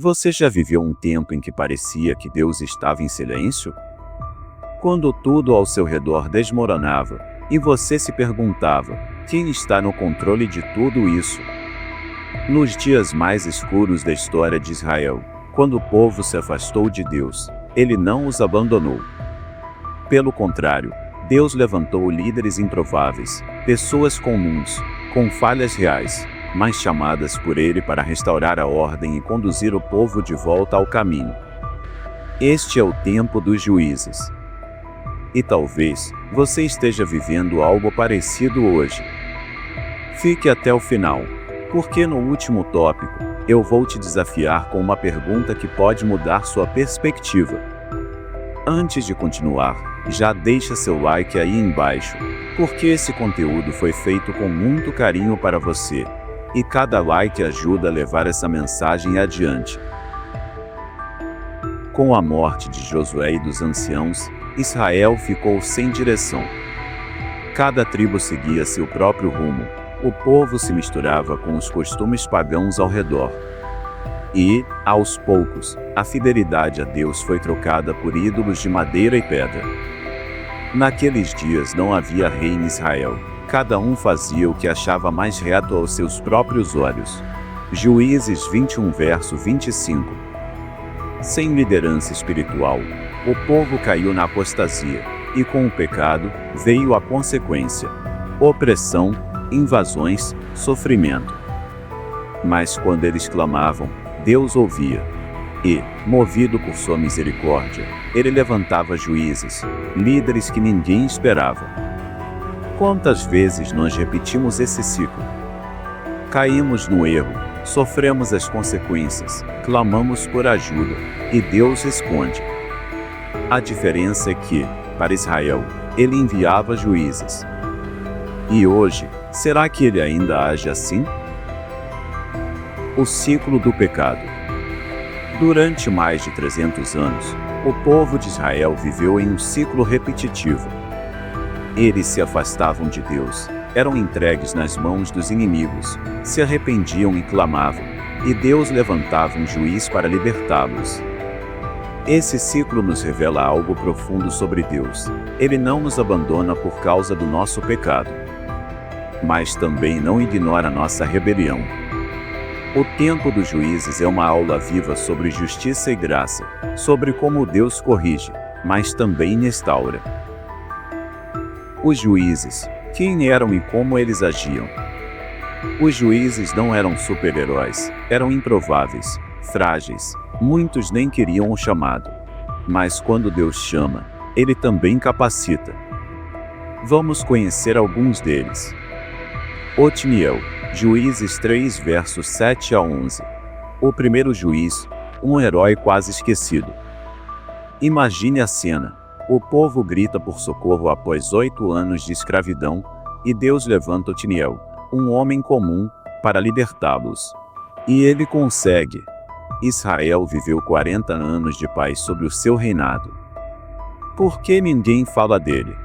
Você já viveu um tempo em que parecia que Deus estava em silêncio? Quando tudo ao seu redor desmoronava, e você se perguntava: quem está no controle de tudo isso? Nos dias mais escuros da história de Israel, quando o povo se afastou de Deus, ele não os abandonou. Pelo contrário, Deus levantou líderes improváveis, pessoas comuns, com falhas reais, mas chamadas por ele para restaurar a ordem e conduzir o povo de volta ao caminho. Este é o tempo dos juízes. E talvez você esteja vivendo algo parecido hoje. Fique até o final, porque no último tópico, eu vou te desafiar com uma pergunta que pode mudar sua perspectiva. Antes de continuar, já deixa seu like aí embaixo, porque esse conteúdo foi feito com muito carinho para você, e cada like ajuda a levar essa mensagem adiante. Com a morte de Josué e dos anciãos, Israel ficou sem direção. Cada tribo seguia seu próprio rumo, o povo se misturava com os costumes pagãos ao redor. E, aos poucos, a fidelidade a Deus foi trocada por ídolos de madeira e pedra. Naqueles dias não havia rei em Israel, cada um fazia o que achava mais reto aos seus próprios olhos. Juízes 21 verso 25. Sem liderança espiritual, o povo caiu na apostasia, e com o pecado, veio a consequência: opressão, invasões, sofrimento. Mas quando eles clamavam, Deus ouvia. E, movido por sua misericórdia, ele levantava juízes, líderes que ninguém esperava. Quantas vezes nós repetimos esse ciclo? Caímos no erro, sofremos as consequências, clamamos por ajuda, e Deus responde. A diferença é que, para Israel, ele enviava juízes. E hoje, será que ele ainda age assim? O ciclo do pecado. Durante mais de 300 anos, o povo de Israel viveu em um ciclo repetitivo. Eles se afastavam de Deus, eram entregues nas mãos dos inimigos, se arrependiam e clamavam, e Deus levantava um juiz para libertá-los. Esse ciclo nos revela algo profundo sobre Deus. Ele não nos abandona por causa do nosso pecado, mas também não ignora nossa rebelião. O tempo dos juízes é uma aula viva sobre justiça e graça, sobre como Deus corrige, mas também restaura. Os juízes, quem eram e como eles agiam? Os juízes não eram super-heróis, eram improváveis, frágeis, muitos nem queriam o chamado. Mas quando Deus chama, ele também capacita. Vamos conhecer alguns deles. Otniel, Juízes 3 versos 7 a 11. O primeiro juiz, um herói quase esquecido. Imagine a cena. O povo grita por socorro após 8 anos de escravidão, e Deus levanta Otniel, um homem comum, para libertá-los. E ele consegue. Israel viveu 40 anos de paz sob o seu reinado. Por que ninguém fala dele?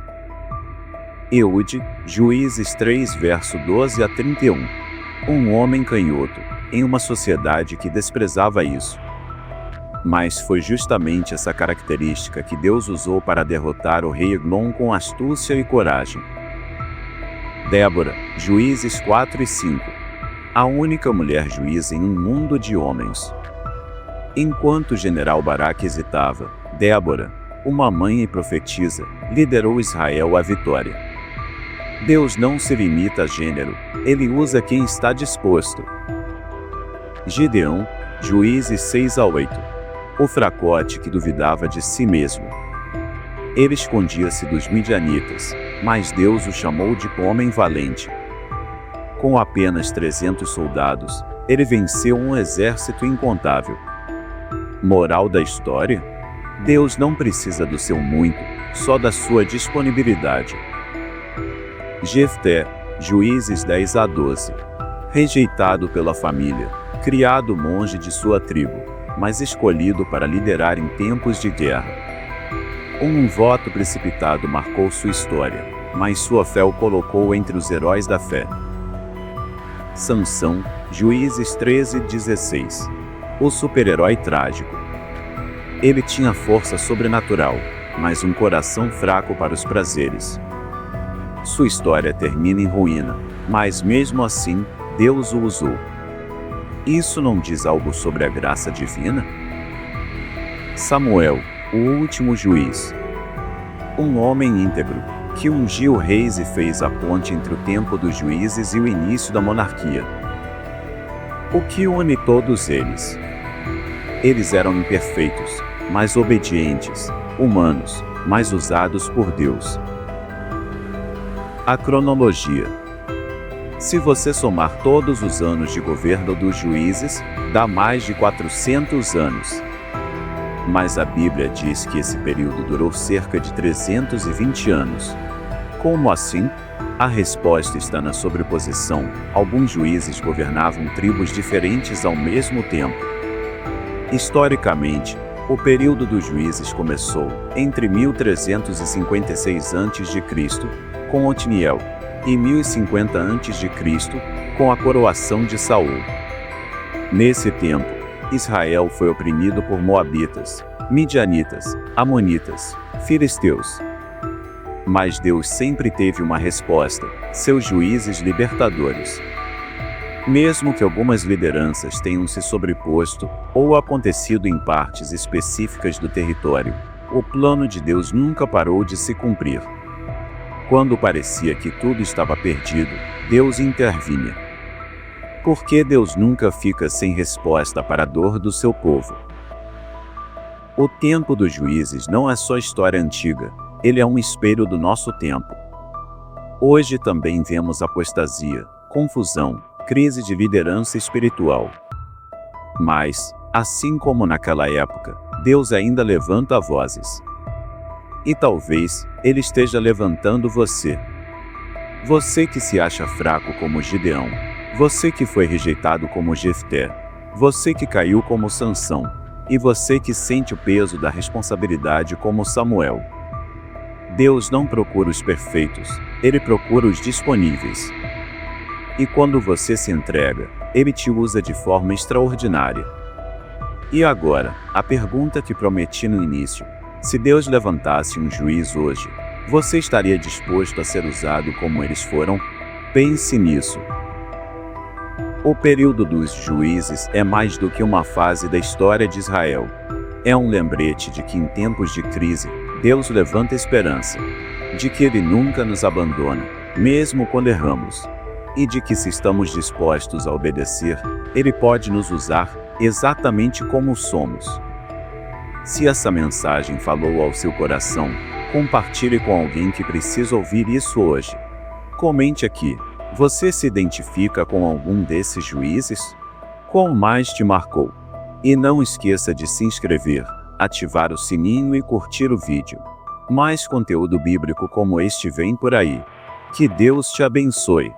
Eude, Juízes 3 verso 12 a 31. Um homem canhoto, em uma sociedade que desprezava isso. Mas foi justamente essa característica que Deus usou para derrotar o rei Eglon com astúcia e coragem. Débora, Juízes 4 e 5. A única mulher juíza em um mundo de homens. Enquanto o general Baraque hesitava, Débora, uma mãe e profetisa, liderou Israel à vitória. Deus não se limita a gênero, ele usa quem está disposto. Gideão, Juízes 6 a 8. O fracote que duvidava de si mesmo. Ele escondia-se dos midianitas, mas Deus o chamou de homem valente. Com apenas 300 soldados, ele venceu um exército incontável. Moral da história? Deus não precisa do seu muito, só da sua disponibilidade. Jefté, Juízes 10 a 12. Rejeitado pela família, criado monge de sua tribo, mas escolhido para liderar em tempos de guerra. Um voto precipitado marcou sua história, mas sua fé o colocou entre os heróis da fé. Sansão, Juízes 13 e 16. o super-herói trágico. Ele tinha força sobrenatural, mas um coração fraco para os prazeres. Sua história termina em ruína, mas mesmo assim, Deus o usou. Isso não diz algo sobre a graça divina? Samuel, o último juiz. Um homem íntegro, que ungiu reis e fez a ponte entre o tempo dos juízes e o início da monarquia. O que une todos eles? Eles eram imperfeitos, mas obedientes, humanos, mas usados por Deus. A cronologia. Se você somar todos os anos de governo dos juízes, dá mais de 400 anos. Mas a Bíblia diz que esse período durou cerca de 320 anos. Como assim? A resposta está na sobreposição. Alguns juízes governavam tribos diferentes ao mesmo tempo. Historicamente, o período dos juízes começou entre 1356 a.C., com Otniel, e 1050 a.C., com a coroação de Saul. Nesse tempo, Israel foi oprimido por Moabitas, Midianitas, Amonitas, Filisteus. Mas Deus sempre teve uma resposta: seus juízes libertadores. Mesmo que algumas lideranças tenham se sobreposto ou acontecido em partes específicas do território, o plano de Deus nunca parou de se cumprir. Quando parecia que tudo estava perdido, Deus intervinha. Por que Deus nunca fica sem resposta para a dor do seu povo? O tempo dos juízes não é só história antiga, ele é um espelho do nosso tempo. Hoje também vemos apostasia, confusão, crise de liderança espiritual. Mas, assim como naquela época, Deus ainda levanta vozes. E talvez Ele esteja levantando você. Você que se acha fraco como Gideão. Você que foi rejeitado como Jefté. Você que caiu como Sansão. E você que sente o peso da responsabilidade como Samuel. Deus não procura os perfeitos, Ele procura os disponíveis. E quando você se entrega, Ele te usa de forma extraordinária. E agora, a pergunta que prometi no início: se Deus levantasse um juiz hoje, você estaria disposto a ser usado como eles foram? Pense nisso. O período dos juízes é mais do que uma fase da história de Israel. É um lembrete de que em tempos de crise, Deus levanta esperança, de que Ele nunca nos abandona, mesmo quando erramos, e de que se estamos dispostos a obedecer, Ele pode nos usar exatamente como somos. Se essa mensagem falou ao seu coração, compartilhe com alguém que precisa ouvir isso hoje. Comente aqui: você se identifica com algum desses juízes? Qual mais te marcou? E não esqueça de se inscrever, ativar o sininho e curtir o vídeo. Mais conteúdo bíblico como este vem por aí. Que Deus te abençoe.